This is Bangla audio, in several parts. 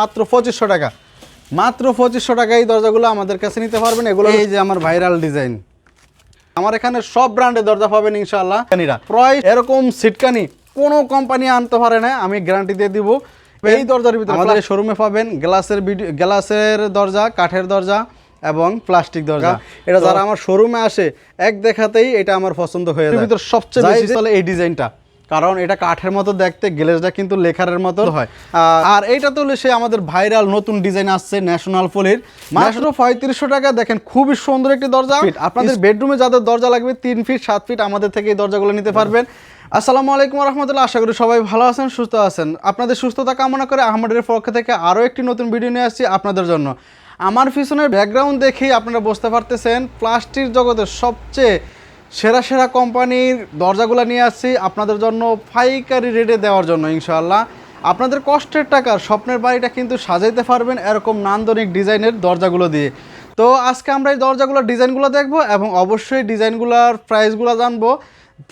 মাত্র 2500 টাকা, মাত্র 2500 টাকা এই দরজাগুলো আমাদের কাছে নিতে পারবেন। এগুলো এই যে আমার ভাইরাল ডিজাইন, আমার এখানে সব ব্র্যান্ডের দরজা পাবেন ইনশাআল্লাহ। প্রায় এরকম সিটকানি কোনো কোম্পানি আনতে পারে না, আমি গ্যারান্টি দিয়ে দিব। এই দরজার ভিতরে আমাদের শোরুমে পাবেন গ্লাসের দরজা, কাঠের দরজা এবং প্লাস্টিক দরজা। এটা যারা আমার শোরুমে আসে এক দেখাতেই এটা আমার পছন্দ হয়ে যায়। এর ভিতর সবচেয়ে বেশি চলে এই ডিজাইনটা, কারণ এটা কাঠের মতো দেখতে, গ্লেজটা কিন্তু লেখারের মতো হয়। আর এইটা তো হলো সে আমাদের ভাইরাল নতুন ডিজাইন আসছে ন্যাশনাল পলির, মাত্র 3500 টাকা। দেখেন খুবই সুন্দর একটি দরজা। আপনাদের বেডরুমে যাদের দরজা লাগবে 3 ফিট 7 ফিট আমাদের থেকে এই দরজাগুলো নিতে পারবেন। আসসালামু আলাইকুম রহমতুল্লাহ, আশা করি সবাই ভালো আছেন, সুস্থ আছেন। আপনাদের সুস্থতা কামনা করে আহমদের পক্ষ থেকে আরও একটি নতুন ভিডিও নিয়ে আসছি আপনাদের জন্য। আমার পিছনের ব্যাকগ্রাউন্ড দেখেই আপনারা বুঝতে পারতেছেন প্লাস্টিক জগতের সবচেয়ে সেরা সেরা কোম্পানির দরজাগুলো নিয়ে আসছি আপনাদের জন্য পাইকারি রেটে দেওয়ার জন্য ইনশাআল্লাহ। আপনাদের কষ্টের টাকার স্বপ্নের বাড়িটা কিন্তু সাজাইতে পারবেন এরকম নান্দনিক ডিজাইনের দরজাগুলো দিয়ে। তো আজকে আমরা এই দরজাগুলোর ডিজাইনগুলো দেখব এবং অবশ্যই ডিজাইনগুলোর প্রাইসগুলো জানবো।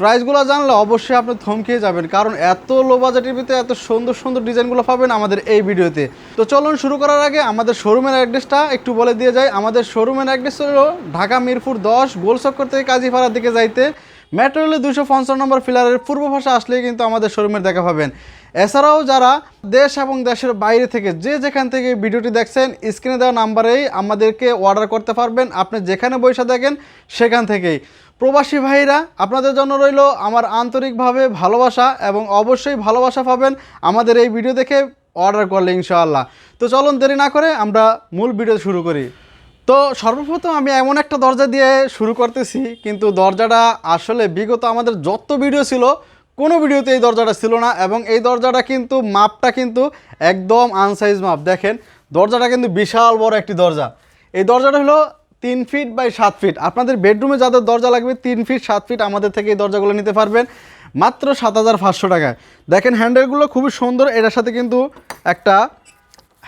প্রাইসগুলো জানলে অবশ্যই আপনি থমকে যাবেন, কারণ এত লো বাজেটের ভিতরে এত সুন্দর সুন্দর ডিজাইনগুলো পাবেন আমাদের এই ভিডিওতে। তো চলুন শুরু করার আগে আমাদের শোরুমের অ্যাড্রেসটা একটু বলে দিয়ে যাই। আমাদের শোরুমের অ্যাড্রেস হলো ঢাকা মিরপুর 10 গোলচক্কর থেকে কাজীপাড়ার দিকে যাইতে মেট্রো রেলের 255 নম্বর ফিলারের পূর্ব পাশে আসলেই কিন্তু আমাদের শোরুমের দেখা পাবেন। এছাড়াও যারা দেশ এবং দেশের বাইরে থেকে যে যেখান থেকে ভিডিওটি দেখছেন স্ক্রিনে দেওয়া নাম্বারেই আমাদেরকে অর্ডার করতে পারবেন। আপনি যেখানে বসে দেখেন সেখান থেকেই। প্রবাসী ভাইরা আপনাদের জন্য রইল আমার আন্তরিকভাবে ভালোবাসা এবং অবশ্যই ভালোবাসা পাবেন আমাদের এই ভিডিও দেখে অর্ডার করলে ইনশাআল্লাহ। তো চলুন দেরি না করে আমরা মূল ভিডিও শুরু করি। তো সর্বপ্রথম আমি এমন একটা দরজা দিয়ে শুরু করতেছি, কিন্তু দরজাটা আসলে বিগত আমাদের যত ভিডিও ছিল কোনো ভিডিওতে এই দরজাটা ছিল না, এবং এই দরজাটা কিন্তু মাপটা কিন্তু একদম আনসাইজ মাপ। দেখেন দরজাটা কিন্তু বিশাল বড় একটি দরজা। এই দরজাটা হলো 3 ফিট বাই 7 ফিট। আপনাদের বেডরুমে যাদের দরজা লাগবে 3 ফিট 7 ফিট আমাদের থেকে এই দরজাগুলো নিতে পারবেন মাত্র 7500 টাকায়। দেখেন হ্যান্ডেলগুলো খুবই সুন্দর, এটার সাথে কিন্তু একটা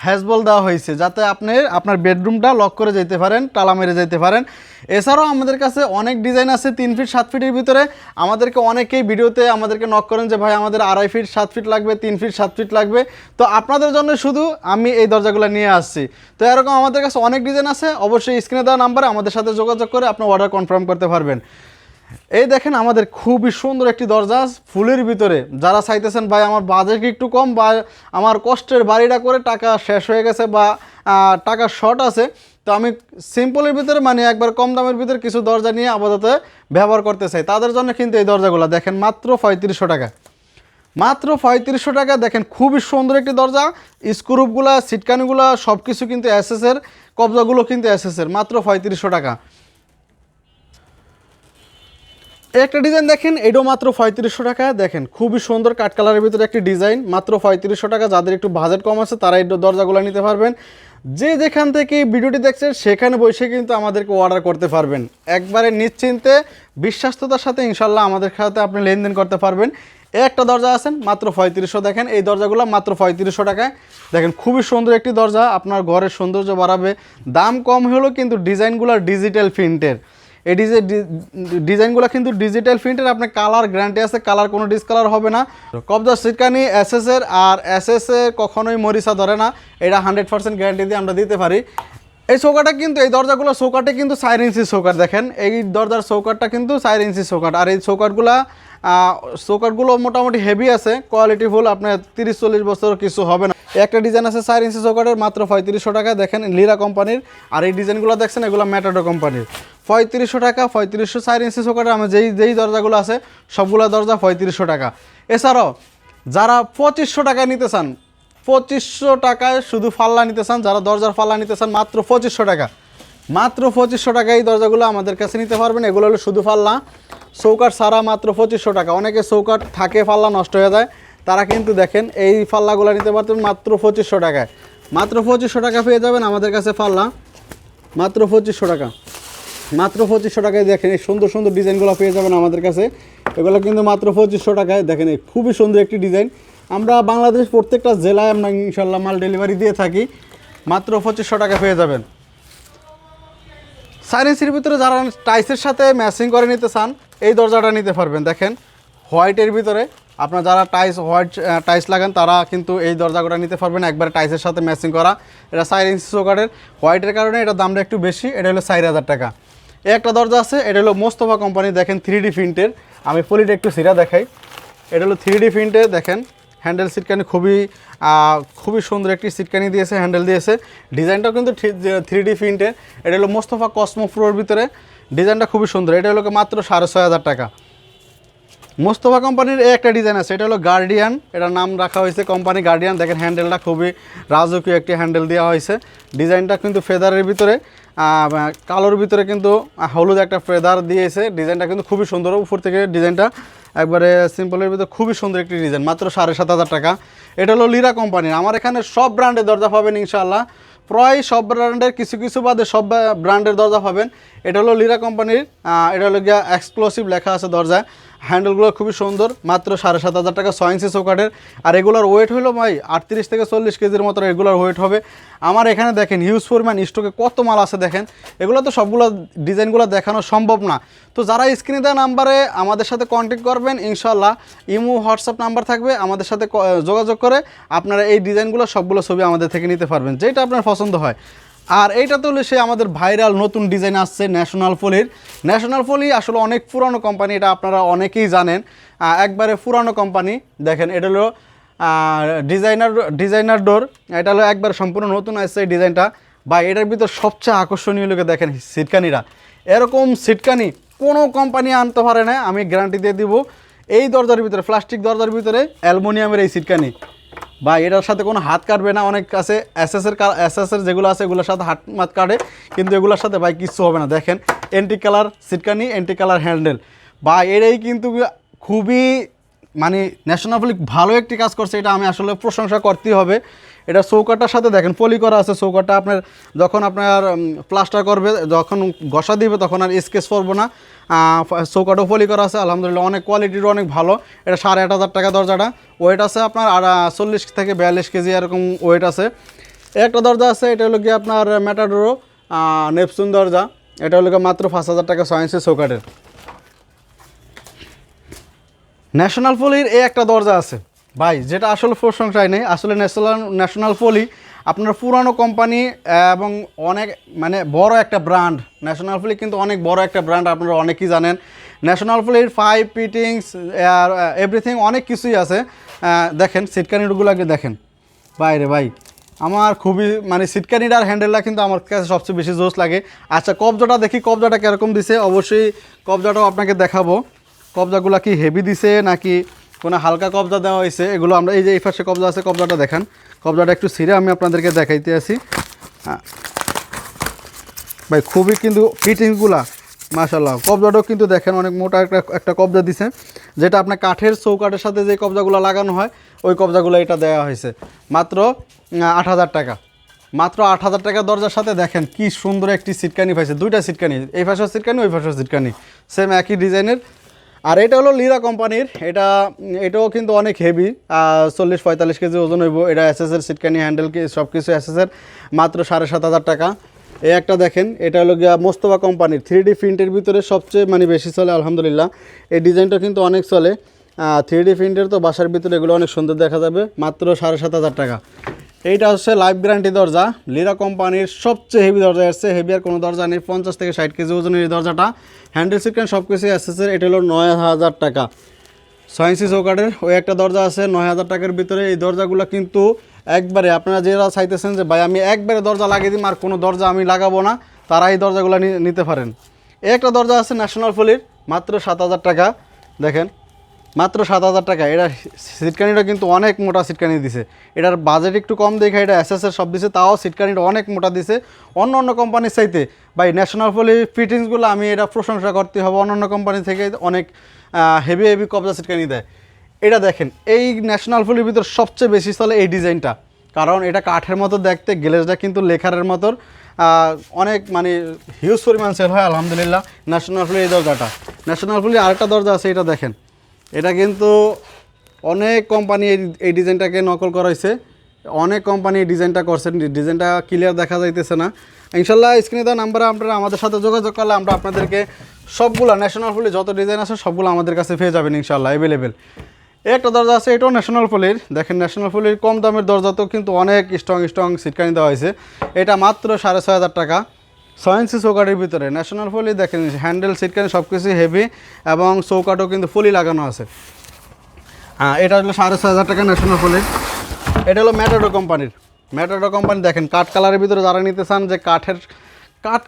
হ্যাজবল দেওয়া হয়েছে যাতে আপনি আপনার বেডরুমটা লক করে যেতে পারেন, তালা মেরে যেতে পারেন। এছাড়াও আমাদের কাছে অনেক ডিজাইন আছে 3 ফিট 7 ফিটের ভিতরে। আমাদেরকে অনেকেই ভিডিওতে আমাদেরকে নক করেন যে ভাই আমাদের 2.5 ফিট 7 ফিট লাগবে, 3 ফিট 7 ফিট লাগবে। তো আপনাদের জন্য শুধু আমি এই দরজাগুলো নিয়ে আসছি। তো এরকম আমাদের কাছে অনেক ডিজাইন আছে, অবশ্যই স্ক্রিনে দেওয়া নাম্বারে আমাদের সাথে যোগাযোগ করে আপনি অর্ডার কনফার্ম করতে পারবেন। এই দেখেন আমাদের খুবই সুন্দর একটি দরজা ফুলের ভিতরে। যারা চাইতেছেন ভাই আমার বাজেট একটু কম বা আমার কষ্টের বাড়িটা করে টাকা শেষ হয়ে গেছে বা টাকা শর্ট আছে, তো আমি সিম্পলের ভিতরে মানে একবার কম দামের ভিতরে কিছু দরজা নিয়ে আপাতত ব্যবহার করতে চাই, তাদের জন্য কিন্তু এই দরজাগুলো দেখেন মাত্র 3500 টাকা, মাত্র 3500 টাকা। দেখেন খুবই সুন্দর একটি দরজা, স্ক্রুপগুলা সিটকানিগুলা সব কিছু কিন্তু এসএসের, কবজাগুলো কিন্তু এসএসের, মাত্র 3500 টাকা। একটা ডিজাইন দেখেন এটাও মাত্র 3500 টাকা। দেখেন খুবই সুন্দর কাঠ কালারের ভিতরে একটি ডিজাইন, মাত্র 3500 টাকা। যাদের একটু বাজেট কম আছে তারা এই দরজাগুলো নিতে পারবেন। যে যেখান থেকে ভিডিওটি দেখছেন সেখানে বসে কিন্তু আমাদেরকে অর্ডার করতে পারবেন একবারে নিশ্চিন্তে বিশ্বাস্ততার সাথে ইনশাল্লাহ আমাদের সাথে আপনি লেনদেন করতে পারবেন। একটা দরজা আছেন মাত্র 3500। দেখেন এই দরজাগুলো মাত্র 3500 টাকায়। দেখেন খুবই সুন্দর একটি দরজা, আপনার ঘরের সৌন্দর্য বাড়াবে। দাম কম হলেও কিন্তু ডিজাইনগুলো ডিজিটাল প্রিন্টের। এই ডিজাইনগুলো কিন্তু ডিজিটাল প্রিন্টের, আপনার কালার গ্যারান্টি আছে, কালার কোনো ডিসকালার হবে না। কবজা সিটকানি এসএসের, আর এসএসএ কখনোই মরিচা ধরে না, এটা 100% গ্যারান্টি দিয়ে আমরা দিতে পারি। এই চৌকাটা কিন্তু এই দরজাগুলো চৌকাটে কিন্তু 4 ইঞ্চি চৌকাট। দেখেন এই দরজার চৌকাটটা কিন্তু 4 ইঞ্চি চৌকাট, আর এই চৌকাটগুলো মোটামুটি হেভি আছে, কোয়ালিটিফুল, আপনার 30-40 বছর কিছু হবে না। একটা ডিজাইন আছে 4 ইঞ্চি চৌকাটের, মাত্র 3500 টাকা। দেখেন লিরা কোম্পানির, আর এই ডিজাইনগুলো দেখছেন এগুলো ম্যাটাডো কোম্পানির। 3500 টাকা, 3500 4 ইঞ্চি চৌকাটের আমি যেই দরজাগুলো আছে সবগুলো দরজা 3500 টাকা। এছাড়াও যারা 2500 টাকায় নিতে চান, 2500 টাকায় শুধু ফাল্লা নিতে চান, যারা দরজার ফাল্লা নিতে চান মাত্র 2500 টাকা, মাত্র 2500 টাকা এই দরজাগুলো আমাদের কাছে নিতে পারবেন। এগুলো হলো শুধু ফাল্লা, চৌকাট ছাড়া মাত্র 2500 টাকা। অনেকে চৌকাট থাকে ফাল্লা নষ্ট হয়ে যায়, তারা কিন্তু দেখেন এই ফাল্লাগুলো নিতে পারতেন মাত্র 2500 টাকায়। মাত্র 2500 টাকা পেয়ে যাবেন আমাদের কাছে ফাল্লা, মাত্র 2500 টাকা, মাত্র 2500 টাকায়। দেখেন এই সুন্দর সুন্দর ডিজাইনগুলো পেয়ে যাবেন আমাদের কাছে, এগুলো কিন্তু মাত্র 2500 টাকায়। দেখেন এই খুবই সুন্দর একটি ডিজাইন, আমরা বাংলাদেশ প্রত্যেকটা জেলায় আমরা ইনশাল্লাহ মাল ডেলিভারি দিয়ে থাকি, মাত্র 2500 টাকা পেয়ে যাবেন। 4 ইঞ্চির ভিতরে যারা টাইসের সাথে ম্যাচিং করে নিতে চান এই দরজাটা নিতে পারবেন। দেখেন হোয়াইটের ভিতরে আপনার যারা হোয়াইট টাইলস লাগান তারা কিন্তু এই দরজাগুলো নিতে পারবেন, একবারে টাইলসের সাথে ম্যাচিং করা। এটা 4 ইঞ্চি চৌকাঠের, হোয়াইটের কারণে এটার দামটা একটু বেশি, এটা হলো 4000 টাকা। একটা দরজা আছে, এটা হলো মোস্তফা কোম্পানি, দেখেন 3D প্রিন্টের। আমি পলিটা একটু সিরা দেখাই। এটা হলো 3D প্রিন্টের, দেখেন হ্যান্ডেল সিটকানি খুবই সুন্দর একটি সিটকানি দিয়েছে, হ্যান্ডেল দিয়েছে। ডিজাইনটাও কিন্তু 3D প্রিন্টের। এটা হলো মোস্তফা কসমো প্রোর ভিতরে, ডিজাইনটা খুবই সুন্দর। এটা হলো মাত্র 6500 টাকা। মোস্তফা কোম্পানির একটা ডিজাইন আছে, এটা হলো গার্ডিয়ান, এটার নাম রাখা হয়েছে কোম্পানি গার্ডিয়ান। দেখেন হ্যান্ডেলটা খুবই রাজকীয় একটি হ্যান্ডেল দেওয়া হয়েছে। ডিজাইনটা কিন্তু ফেদারের ভিতরে, কালোর ভিতরে কিন্তু হলুদ একটা ফেদার দিয়েছে। ডিজাইনটা কিন্তু খুবই সুন্দর, উপর থেকে ডিজাইনটা একবারে সিম্পলের ভিতরে খুবই সুন্দর একটি ডিজাইন, মাত্র 7500 টাকা। এটা হলো লিরা কোম্পানির। আমার এখানে সব ব্র্যান্ডের দরজা পাবেন ইনশাআল্লাহ, প্রায় সব ব্র্যান্ডের, কিছু কিছু বাদে সব ব্র্যান্ডের দরজা পাবেন। এটা হলো লিরা কোম্পানির, এটা হলো গিয়া এক্সক্লুসিভ লেখা আছে দরজায়। হ্যান্ডেলগুলো খুবই সুন্দর, মাত্র 7500 টাকা, 6 ইঞ্চি চৌকাঠের। আর এগুলোর ওয়েট হলো ভাই 38 থেকে 40 কেজির মতো রেগুলার ওয়েট হবে। আমার এখানে দেখেন হিউজ পরিমাণ স্টকে কত মাল আছে দেখেন। এগুলো তো সবগুলো ডিজাইনগুলো দেখানো সম্ভব না। তো যারা স্ক্রিনে দেওয়া নাম্বারে আমাদের সাথে কন্ট্যাক্ট করবেন ইনশাআল্লাহ, ইমো হোয়াটসঅ্যাপ নাম্বার থাকবে, আমাদের সাথে যোগাযোগ করে আপনারা এই ডিজাইনগুলো সবগুলো ছবি আমাদের থেকে নিতে পারবেন, যেটা আপনার পছন্দ হয়। আর এইটা তো হলো সে আমাদের ভাইরাল নতুন ডিজাইন আসছে ন্যাশনাল পলির। ন্যাশনাল পলি আসলে অনেক পুরানো কোম্পানি, এটা আপনারা অনেকেই জানেন, একবারে পুরানো কোম্পানি। দেখেন এটা হলো ডিজাইনার ডোর, এটা হলো একবার সম্পূর্ণ নতুন আসছে এই ডিজাইনটা। বা এটার ভিতর সবচেয়ে আকর্ষণীয় লোকে দেখেন সিটকানিরা, এরকম সিটকানি কোনো কোম্পানি আনতে পারে না, আমি গ্যারান্টি দিয়ে দিব। এই দরজার ভিতরে, প্লাস্টিক দরজার ভিতরে অ্যালুমিনিয়ামের এই সিটকানি, বা এটার সাথে কোনো হাত কাটবে না। অনেক আছে এসএসের যেগুলো আছে এগুলোর সাথে হাত মাত কাটে, কিন্তু এগুলোর সাথে ভাই কিচ্ছু হবে না। দেখেন এন্টি কালার সিটকানি, এন্টি কালার হ্যান্ডেল, বা এটাই কিন্তু খুবই মানে ন্যাশনাল পলি ভালো একটি কাজ করছে, এটা আমি আসলে প্রশংসা করতেই হবে। এটা চৌকাটার সাথে দেখেন পলি করা আছে। চৌকাটা আপনার যখন আপনার প্লাস্টার করবে, যখন ঘষা দিবে তখন আর স্কেচ পড়বো না। চৌকাটাও পলি করা আছে, আলহামদুলিল্লাহ অনেক কোয়ালিটির অনেক ভালো। এটা 8500 টাকা দরজাটা। ওয়েট আছে আপনার 40 থেকে 42 কেজি এরকম ওয়েট আছে। একটা দরজা আছে, এটা হলো গিয়ে আপনার ম্যাটাডোরো নেপচুন দরজা, এটা হলো গিয়ে মাত্র 5000 টাকা, 6 ইঞ্চি চৌকাটের। ন্যাশনাল পলির এই একটা দরজা আছে ভাই, যেটা আসলে প্রশংসায় নেই। আসলে ন্যাশনাল পলি আপনার পুরানো কোম্পানি এবং অনেক মানে বড় একটা ব্র্যান্ড। ন্যাশনাল পলি কিন্তু অনেক বড় একটা ব্র্যান্ড, আপনারা অনেকেই জানেন। ন্যাশনাল পলির পাইপ ফিটিংস এভরিথিং অনেক কিছুই আছে। দেখেন সিটকানিগুলোকে দেখেন বাইরে ভাই, আমার খুবই মানে সিটকানিটার হ্যান্ডেলটা কিন্তু আমার কাছে সবচেয়ে বেশি জোশ লাগে। আচ্ছা কবজাটা দেখি, কবজাটা কীরকম দিছে, অবশ্যই কবজাটাও আপনাকে দেখাবো। কবজাগুলো কি হেভি দিছে নাকি কোনো হালকা কবজা দেওয়া হয়েছে, এগুলো আমরা এই যে এই পাশে কবজা আছে, কবজাটা দেখেন। কবজাটা একটু ছিঁড়ে আমি আপনাদেরকে দেখাইতে আসি ভাই, খুবই কিন্তু ফিটিংসগুলা মাশাআল্লাহ। কবজাটাও কিন্তু দেখেন অনেক মোটা একটা কবজা দিছে, যেটা আপনার কাঠের চৌকাঠের সাথে যে কবজাগুলো লাগানো হয় ওই কবজাগুলো এটা দেওয়া হয়েছে। মাত্র 8000 টাকা, মাত্র 8000 টাকা দরজার সাথে দেখেন কি সুন্দর একটি সিটকানি পাইছে, দুইটা সিটকানি, এই পাশেও সিটকানি ওই পাশেও সিটকানি, সেম একই ডিজাইনের। আর এটা হলো লিরা কোম্পানির, এটাও কিন্তু অনেক হেভি, 40-45 কেজি ওজন হইব। এটা এসএসের সিটকানি, হ্যান্ডেল সব কিছু এসএসের, মাত্র 7500 টাকা। এই একটা দেখেন, এটা হলো গিয়া মোস্তফা কোম্পানির 3D প্রিন্টের ভিতরে সবচেয়ে মানে বেশি চলে আলহামদুলিল্লাহ। এই ডিজাইনটা কিন্তু অনেক চলে, 3D প্রিন্টের তো বাসার ভিতরে এগুলো অনেক সুন্দর দেখা যাবে, মাত্র 7500 টাকা। এইটা হচ্ছে লাইফ গ্যারান্টি দরজা, লিরা কোম্পানির সবচেয়ে হেভি দরজা আসছে। হেভি আর কোনো দরজা নেই, 50 থেকে 60 কেজি ওজনের এই দরজাটা, হ্যান্ডেল সিটকান সব কিছু এসএসের। এটা হলো 9000 টাকা, 6 ইঞ্চি চৌকাঠের। ওই একটা দরজা আছে 9000 টাকার ভিতরে। এই দরজাগুলো কিন্তু একবারে আপনারা যারা চাইতেছেন যে ভাই আমি একবারে দরজা লাগিয়ে দিই আর কোনো দরজা আমি লাগাবো না, তারা এই দরজাগুলো নিতে পারেন। এই একটা দরজা আছে ন্যাশনাল পলির, মাত্র 7000 টাকা, দেখেন মাত্র 7000 টাকা। এটা সিটকানিটা কিন্তু অনেক মোটা সিটকানি দিছে, এটার বাজেট একটু কম দেখে এটা এসএসের সব দিছে, তাও সিটকানিটা অনেক মোটা দিছে অন্য কোম্পানির চাইতে। ভাই ন্যাশনাল পলি ফিটিংসগুলো আমি এটা প্রশংসা করতে হবে, অন্য কোম্পানি থেকে অনেক হেভি কবজা সিটকানি দেয়। এটা দেখেন এই ন্যাশনাল পলির ভিতর সবচেয়ে বেশি চলে এই ডিজাইনটা, কারণ এটা কাঠের মতো দেখতে, গ্লেজটা কিন্তু লেখারের মতোর অনেক মানে হিউজ পরিমাণ সেল হয় আলহামদুলিল্লাহ। ন্যাশনাল পলি এই দরজাটা, ন্যাশনাল পলি আরেকটা দরজা আছে, এটা দেখেন, এটা কিন্তু অনেক কোম্পানি এই ডিজাইনটাকে নকল করা হয়েছে। অনেক কোম্পানি ডিজাইনটা করছেন, ডিজাইনটা ক্লিয়ার দেখা যাইতেছে না। ইনশাল্লাহ স্ক্রিনে দেওয়া নাম্বারে আপনারা আমাদের সাথে যোগাযোগ করলে আমরা আপনাদেরকে সবগুলো ন্যাশনাল পলি যত ডিজাইন আছে সবগুলো আমাদের কাছে পেয়ে যাবেন ইনশাল্লাহ অ্যাভেলেবেল। একটা দরজা আছে, এটাও ন্যাশনাল পলির। দেখেন ন্যাশনাল পলির কম দামের দরজাতেও কিন্তু অনেক স্ট্রং সিটকানি দেওয়া হয়েছে। এটা মাত্র 6,500 টাকা, 6 ইঞ্চি চৌকাটের ভিতরে ন্যাশনাল পলি। দেখেন হ্যান্ডেল সিটকানি সব কিছু হেভি এবং চৌকাটও কিন্তু ফুলি লাগানো আছে। এটা হলো 6,500 টাকা ন্যাশনাল পলির। এটা হলো ম্যাটাডোর কোম্পানির। ম্যাটাডোর কোম্পানি দেখেন কাঠ কালারের ভিতরে যারা নিতে চান যে কাঠের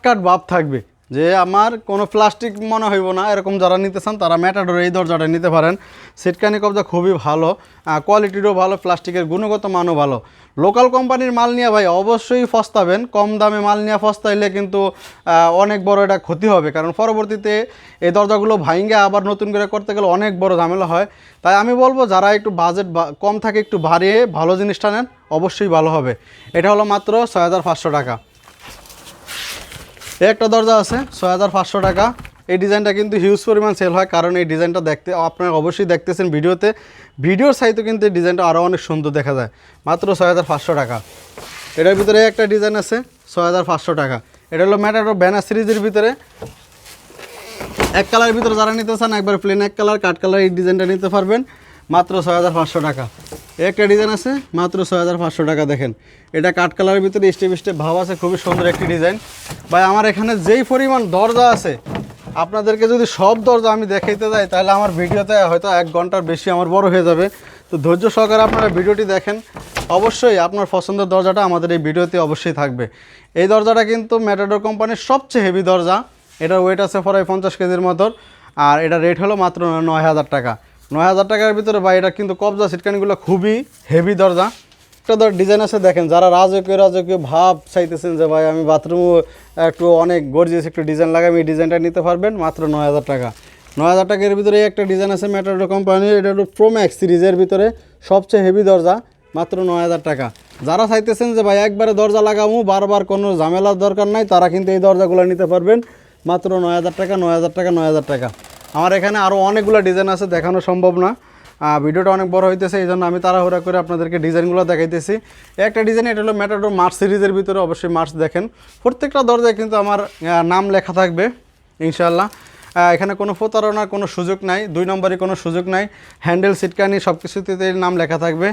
কাঠ ভাব থাকবে, যে আমার কোনো প্লাস্টিক মনে হইব না, এরকম যারা নিতে চান তারা ম্যাটাডোর এই দরজাটা নিতে পারেন। সিটকানি কবজা খুবই ভালো, কোয়ালিটিরও ভালো, প্লাস্টিকের গুণগত মানও ভালো। লোকাল কোম্পানির মাল নিয়ে ভাই অবশ্যই ফস্তাবেন, কম দামে মাল নিয়ে ফস্তাইলে কিন্তু অনেক বড় এটা ক্ষতি হবে, কারণ পরবর্তীতে এই দরজাগুলো ভাঙে আবার নতুন করে করতে গেলে অনেক বড় ঝামেলা হয়। তাই আমি বলবো যারা একটু বাজেট কম থাকে একটু বাড়িয়ে ভালো জিনিসটা নেন, অবশ্যই ভালো হবে। এটা হলো মাত্র 6,500 টাকা। একটা দরজা আছে 6,500 টাকা। এই ডিজাইনটা কিন্তু হিউজ পরিমাণ সেল হয়, কারণ এই ডিজাইনটা দেখতে আপনারা অবশ্যই দেখতেছেন ভিডিওতে, ভিডিওর সাইতে কিন্তু এই ডিজাইনটা আরও অনেক সুন্দর দেখা যায়। মাত্র 6,500 টাকা। এটার ভিতরে একটা ডিজাইন আছে 6,500 টাকা। এটা হলো ম্যাটাডোর ব্যানার সিরিজের ভিতরে এক কালারের ভিতরে যারা নিতে চান একবার প্লেন এক কালার কাঠ কালার এই ডিজাইনটা নিতে পারবেন মাত্র 6,500 টাকা। একটা ডিজাইন আছে মাত্র 6,500 টাকা। দেখেন এটা কাঠ কালারের ভিতরে স্টেপ ভাব আছে, খুবই সুন্দর একটি ডিজাইন। ভাই আমার এখানে যেই পরিমাণ দরজা আছে, আপনাদেরকে যদি সব দরজা আমি দেখাইতে যাই তাহলে আমার ভিডিওতে হয়তো 1 ঘন্টার বেশি আমার বড় হয়ে যাবে। তো ধৈর্য সহকারে আপনারা ভিডিওটি দেখেন, অবশ্যই আপনার পছন্দের দরজাটা আমাদের এই ভিডিওতে অবশ্যই থাকবে। এই দরজাটা কিন্তু ম্যাটাডোর কোম্পানির সবচেয়ে হেভি দরজা। এটার ওয়েট আছে প্রায় 50 কেজির মতো, আর এটা রেট হলো মাত্র 9,000 টাকা। 9,000 টাকার ভিতরে ভাই এটা কিন্তু কবজা সিটকানিগুলো খুবই হেভি দরজা। একটা ডিজাইন আছে দেখেন, যারা রাজকীয় ভাব চাইতেছেন যে ভাই আমি বাথরুমও একটু অনেক গর্জিয়াস একটু ডিজাইন লাগাই, এই ডিজাইনটা নিতে পারবেন মাত্র 9,000 টাকা। 9,000 টাকার ভিতরে একটা ডিজাইন আছে ম্যাটাডোর কোম্পানির, এটা হলো প্রো ম্যাক্স সিরিজের ভিতরে সবচেয়ে হেভি দরজা, মাত্র 9,000 টাকা। যারা চাইতেছেন যে ভাই একবারে দরজা লাগাবো বারবার কোনো ঝামেলার দরকার নাই, তারা কিন্তু এই দরজাগুলো নিতে পারবেন মাত্র 9,000 টাকা। 9,000 টাকা 9,000 টাকা। আমার এখানে আরও অনেকগুলো ডিজাইন আছে, দেখানো সম্ভব না, ভিডিওটা অনেক বড় হইতেছে, এই জন্য আমি তাড়াহুড়া করে আপনাদেরকে ডিজাইনগুলো দেখাইতেছি। একটা ডিজাইন এটা হলো ম্যাটাডোর মার্চ সিরিজের ভিতরে, অবশ্যই মার্চ দেখেন, প্রত্যেকটা দরজায় কিন্তু আমার নাম লেখা থাকবে ইনশাআল্লাহ। এখানে কোনো প্রতারণার কোনো সুযোগ নাই, 2 নম্বরে কোনো সুযোগ নাই। হ্যান্ডেল সিটকানি সব কিছুতে নাম লেখা থাকবে।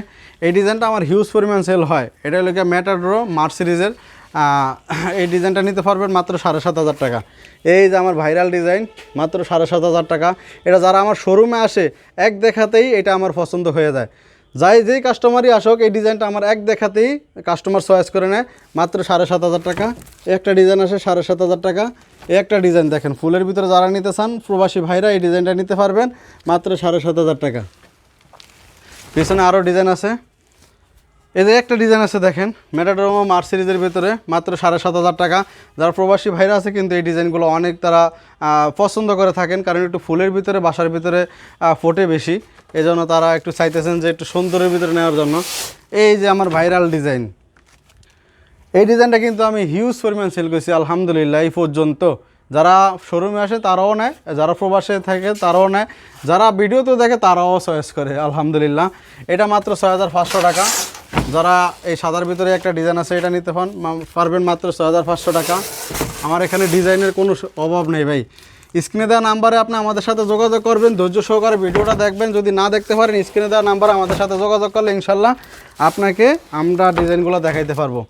এই ডিজাইনটা আমার হিউজ পরিমাণ সেল হয়। এটা হলো ম্যাটাডোর মার্চ সিরিজের। এই ডিজাইনটা নিতে পারবেন মাত্র 7,500 টাকা। এই যে আমার ভাইরাল ডিজাইন, মাত্র 7,500 টাকা। এটা যারা আমার শোরুমে আসে এক দেখাতেই এটা আমার পছন্দ হয়ে যায়। যেই কাস্টমারই আসুক এই ডিজাইনটা আমার এক দেখাতেই কাস্টমার চয়েস করে নেয়, মাত্র 7,500 টাকা। একটা ডিজাইন আসে 7,500 টাকা। একটা ডিজাইন দেখেন ফুলের ভিতরে যারা নিতে চান প্রবাসী ভাইরা এই ডিজাইনটা নিতে পারবেন মাত্র 7,500 টাকা। পিছনে আরও ডিজাইন আছে, এই যে একটা ডিজাইন আছে দেখেন ম্যাটাডোর মার্চ সিরিজের ভিতরে, মাত্র 7,500 টাকা। যারা প্রবাসী ভাইরা আছে কিন্তু এই ডিজাইনগুলো অনেক তারা পছন্দ করে থাকেন, কারণ একটু ফুলের ভিতরে বাসার ভিতরে ফোটে বেশি, এই জন্য তারা একটু চাইতেছেন যে একটু সুন্দরের ভিতরে নেওয়ার জন্য। এই যে আমার ভাইরাল ডিজাইন, এই ডিজাইনটা কিন্তু আমি হিউজ পরিমাণ সেল করছি আলহামদুলিল্লাহ এই পর্যন্ত। যারা শোরুমে আসে তারাও নেয়, যারা প্রবাসে থাকে তারাও নেয়, যারা ভিডিওতে দেখে তারাও চয়েস করে আলহামদুলিল্লাহ। এটা মাত্র 6,500 টাকা। যারা এই সাদার ভিতরে একটা ডিজাইন আছে এটা নিতে পারবেন মাত্র 6,500 টাকা। আমার এখানে ডিজাইনের কোনো অভাব নেই ভাই। স্ক্রিনে দেওয়া নাম্বারে আপনি আমাদের সাথে যোগাযোগ করবেন, ধৈর্য সহকারে ভিডিওটা দেখবেন। যদি না দেখতে পারেন স্ক্রিনে দেওয়া নাম্বারে আমাদের সাথে যোগাযোগ করলে ইনশাল্লাহ আপনাকে আমরা ডিজাইনগুলো দেখাইতে পারবো।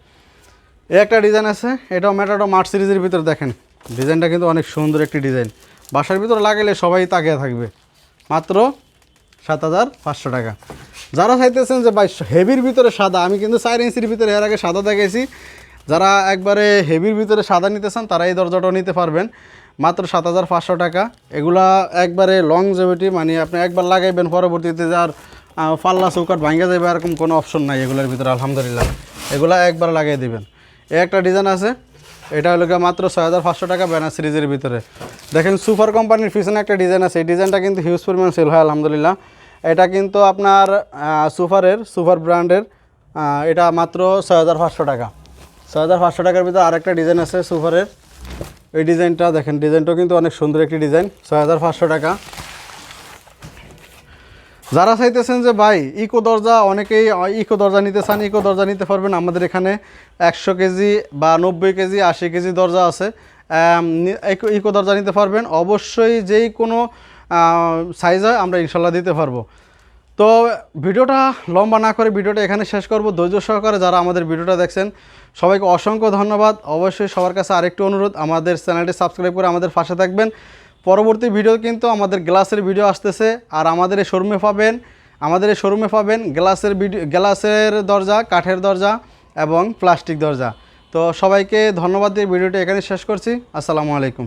একটা ডিজাইন আছে, এটাও ম্যাটাডোর মার্চ সিরিজের ভিতরে। দেখেন ডিজাইনটা কিন্তু অনেক সুন্দর একটি ডিজাইন, বাসার ভিতরে লাগাইলে সবাই তাকিয়ে থাকবে, মাত্র 7,500 টাকা। যারা চাইতেছেন যে ভাই হেভির ভিতরে সাদা, আমি কিন্তু 4 ইঞ্চির ভিতরে এর আগে সাদা দেখাইছি, যারা একবারে হেভির ভিতরে সাদা নিতে চান তারা এই দরজাটাও নিতে পারবেন মাত্র 7,500 টাকা। এগুলা একবারে লংজিভিটি, মানে আপনি একবার লাগাইবেন পরবর্তীতে যার পাল্লা চৌকাট ভাঙ্গা যাবে এরকম কোনো অপশন নাই এগুলোর ভিতরে আলহামদুলিল্লাহ, এগুলা একবার লাগিয়ে দিবেন। একটা ডিজাইন আছে, এটা হলো মাত্র 6,500 টাকা ব্যানার সিরিজের ভিতরে। দেখেন সুপার কোম্পানির পিছনে একটা ডিজাইন আছে, এই ডিজাইনটা কিন্তু হিউজ পরিমাণ সেল হয় আলহামদুলিল্লাহ। এটা কিন্তু আপনার সুপার ব্র্যান্ডের, এটা মাত্র 6,500 টাকা। 6,500 টাকার ভিতরে আরেকটা ডিজাইন আছে সুপারের, এই ডিজাইনটা দেখেন, ডিজাইনটাও কিন্তু অনেক সুন্দর একটি ডিজাইন, 6,500 টাকা। যারা চাইতেছেন যে ভাই ইকো দরজা, অনেকেই ইকো দরজা নিতে চান, ইকো দরজা নিতে পারবেন। আমাদের এখানে 100 কেজি বা 90 কেজি 80 কেজি দরজা আছে। ইকো দরজা নিতে পারবেন, অবশ্যই যেই কোনো সাইজ হয় আমরা ইনশাল্লাহ দিতে পারবো। তো ভিডিওটা লম্বা না করে ভিডিওটা এখানে শেষ করব। ধৈর্য সহকারে যারা আমাদের ভিডিওটা দেখছেন সবাইকে অসংখ্য ধন্যবাদ। অবশ্যই সবার কাছে আরেকটু অনুরোধ, আমাদের চ্যানেলটি সাবস্ক্রাইব করে আমাদের পাশে থাকবেন। পরবর্তী ভিডিও কিন্তু আমাদের গ্লাসের ভিডিও আসতেছে, আর আমাদের এই শোরুমে পাবেন গ্লাসের দরজা, কাঠের দরজা এবং প্লাস্টিক দরজা। তো সবাইকে ধন্যবাদ দিয়ে ভিডিওটা এখানে শেষ করছি। আসসালামু আলাইকুম।